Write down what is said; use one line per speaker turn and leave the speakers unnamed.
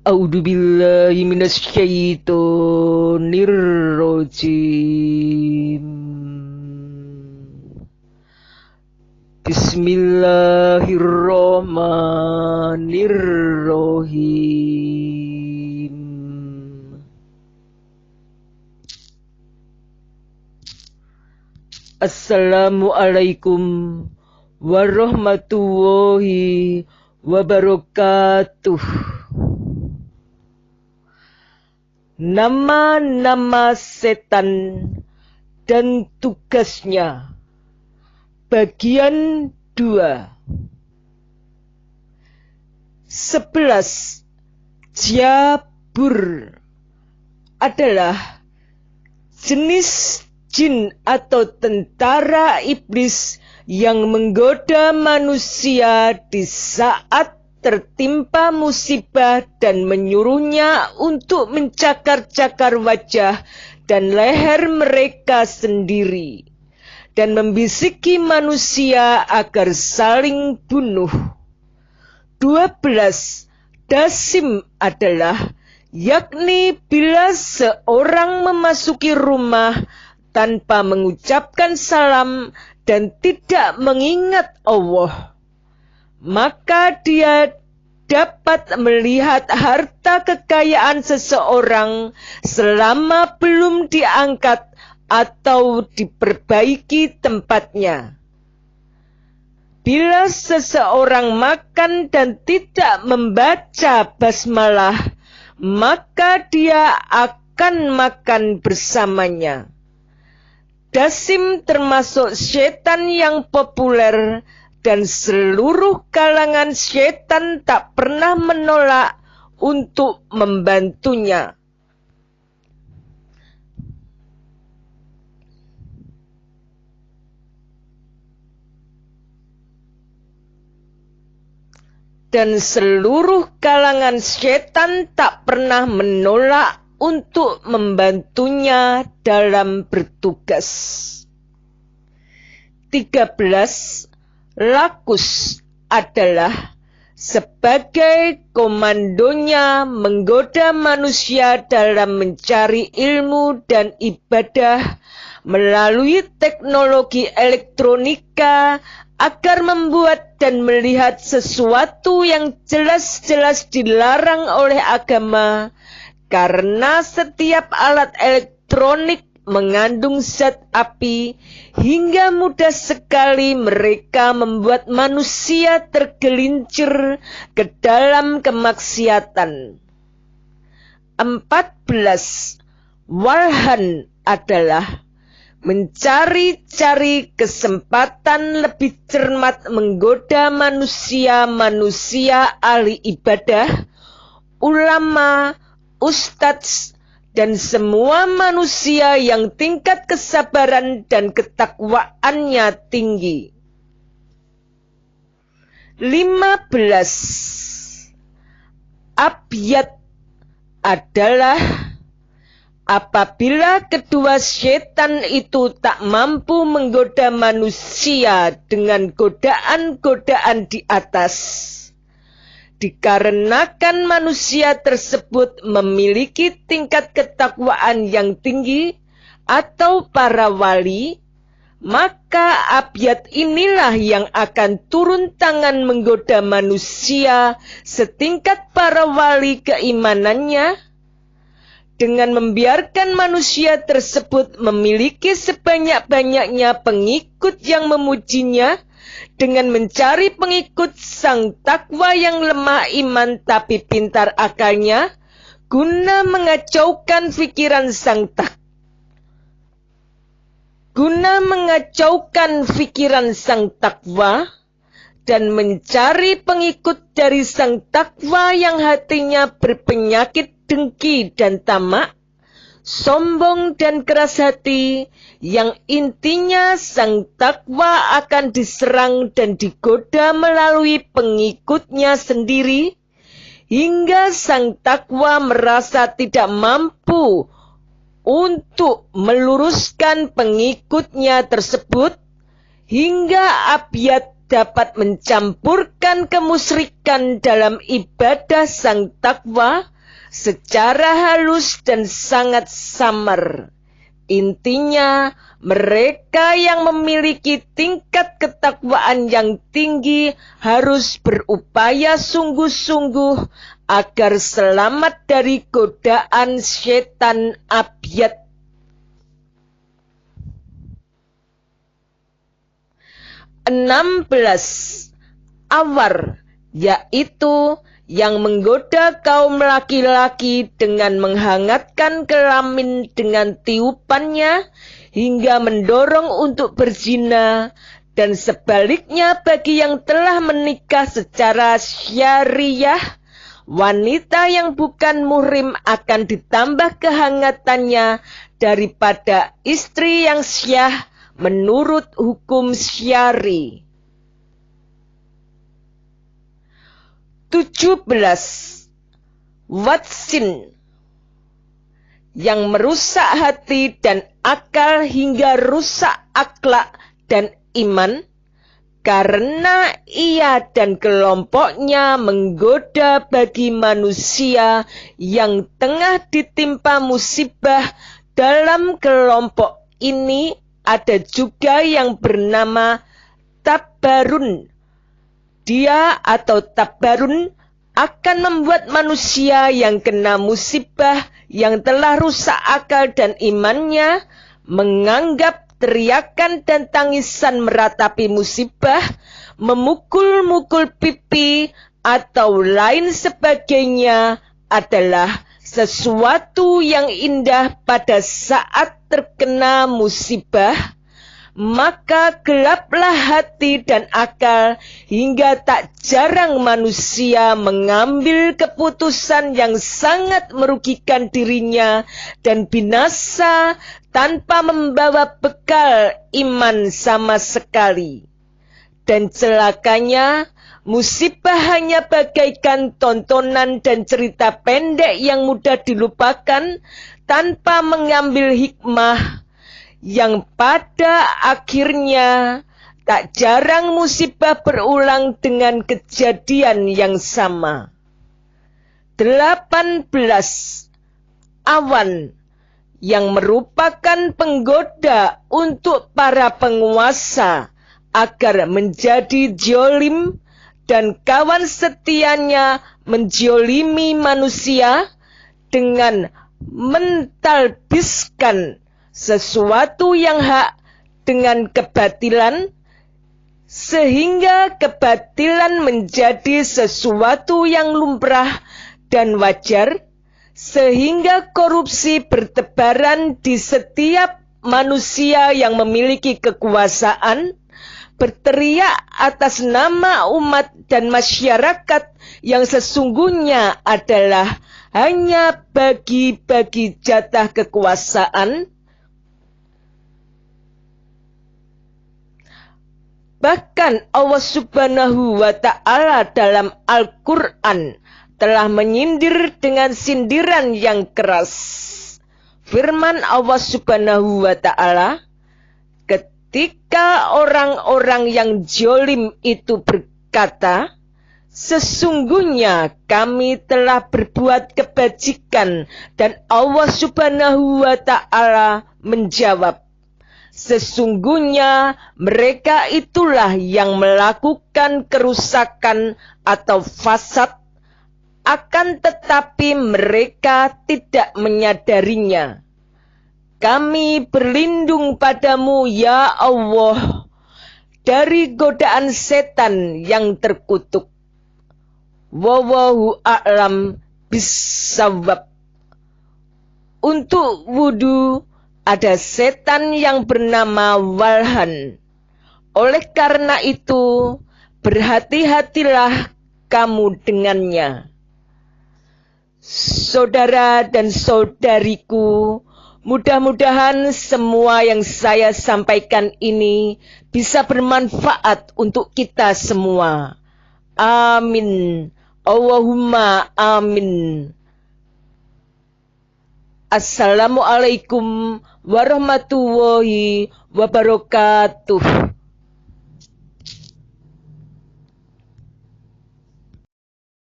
A'udzu billahi minasyaitonir rajim. Bismillahirrahmanirrahim. Assalamualaikum warahmatullahi wabarakatuh. Nama-nama setan dan tugasnya. Bagian 2. 11. Jabur adalah jenis jin atau tentara iblis yang menggoda manusia di saat tertimpa musibah dan menyuruhnya untuk mencakar-cakar wajah dan leher mereka sendiri dan membisiki manusia agar saling bunuh. 12. Dasim adalah yakni bila seorang memasuki rumah tanpa mengucapkan salam dan tidak mengingat Allah, maka dia dapat melihat harta kekayaan seseorang selama belum diangkat atau diperbaiki tempatnya. Bila seseorang makan dan tidak membaca basmalah, maka dia akan makan bersamanya. Dasim termasuk setan yang populer dan seluruh kalangan setan tak pernah menolak untuk membantunya. Dan seluruh kalangan setan tak pernah menolak untuk membantunya dalam bertugas. 13. Lakus adalah sebagai komandonya menggoda manusia dalam mencari ilmu dan ibadah melalui teknologi elektronika agar membuat dan melihat sesuatu yang jelas-jelas dilarang oleh agama, karena setiap alat elektronik mengandung zat api hingga mudah sekali mereka membuat manusia tergelincir ke dalam kemaksiatan. 14. Walhan adalah mencari-cari kesempatan lebih cermat menggoda manusia ahli ibadah, ulama, ustadz, dan semua manusia yang tingkat kesabaran dan ketakwaannya tinggi. 15. Abyad adalah apabila kedua setan itu tak mampu menggoda manusia dengan godaan-godaan di atas, dikarenakan manusia tersebut memiliki tingkat ketakwaan yang tinggi atau para wali, maka abyad inilah yang akan turun tangan menggoda manusia setingkat para wali keimanannya, dengan membiarkan manusia tersebut memiliki sebanyak-banyaknya pengikut yang memujinya, dengan mencari pengikut sang takwa yang lemah iman tapi pintar akalnya, guna mengacaukan pikiran sang takwa, dan mencari pengikut dari sang takwa yang hatinya berpenyakit dengki dan tamak, sombong dan keras hati, yang intinya sang takwa akan diserang dan digoda melalui pengikutnya sendiri, hingga sang takwa merasa tidak mampu untuk meluruskan pengikutnya tersebut, hingga abyad dapat mencampurkan kemusyrikan dalam ibadah sang takwa secara halus dan sangat samar. Intinya, mereka yang memiliki tingkat ketakwaan yang tinggi harus berupaya sungguh-sungguh agar selamat dari godaan setan abyad. Awar, yaitu yang menggoda kaum laki-laki dengan menghangatkan kelamin dengan tiupannya hingga mendorong untuk berzina, dan sebaliknya bagi yang telah menikah secara syariah, wanita yang bukan muhrim akan ditambah kehangatannya daripada istri yang syah menurut hukum syari. 17. Watsin, yang merusak hati dan akal hingga rusak akhlak dan iman, karena ia dan kelompoknya menggoda bagi manusia yang tengah ditimpa musibah. Dalam kelompok ini ada juga yang bernama tabarun. Dia atau tabarun akan membuat manusia yang kena musibah yang telah rusak akal dan imannya menganggap teriakan dan tangisan meratapi musibah, memukul-mukul pipi atau lain sebagainya adalah sesuatu yang indah pada saat terkena musibah. Maka gelaplah hati dan akal hingga tak jarang manusia mengambil keputusan yang sangat merugikan dirinya dan binasa tanpa membawa bekal iman sama sekali. Dan celakanya, musibah hanya bagaikan tontonan dan cerita pendek yang mudah dilupakan tanpa mengambil hikmah, yang pada akhirnya tak jarang musibah berulang dengan kejadian yang sama. 18. Awan, yang merupakan penggoda untuk para penguasa agar menjadi jolim, dan kawan setianya menjolimi manusia dengan mentalbiskan sesuatu yang hak dengan kebatilan, sehingga kebatilan menjadi sesuatu yang lumrah dan wajar, sehingga korupsi bertebaran di setiap manusia yang memiliki kekuasaan, berteriak atas nama umat dan masyarakat yang sesungguhnya adalah hanya bagi-bagi jatah kekuasaan. Bahkan Allah Subhanahu wa Ta'ala dalam Al-Quran telah menyindir dengan sindiran yang keras. Firman Allah Subhanahu wa Ta'ala, ketika orang-orang yang jolim itu berkata, sesungguhnya kami telah berbuat kebajikan, dan Allah Subhanahu wa Ta'ala menjawab, sesungguhnya mereka itulah yang melakukan kerusakan atau fasad, akan tetapi mereka tidak menyadarinya. Kami berlindung padamu ya Allah dari godaan setan yang terkutuk. Wallahu a'lam bissawab. Untuk wudu ada setan yang bernama Walhan. Oleh karena itu, berhati-hatilah kamu dengannya. Saudara dan saudariku, mudah-mudahan semua yang saya sampaikan ini bisa bermanfaat untuk kita semua. Amin. Allahumma amin. Assalamualaikum warahmatullahi wabarakatuh.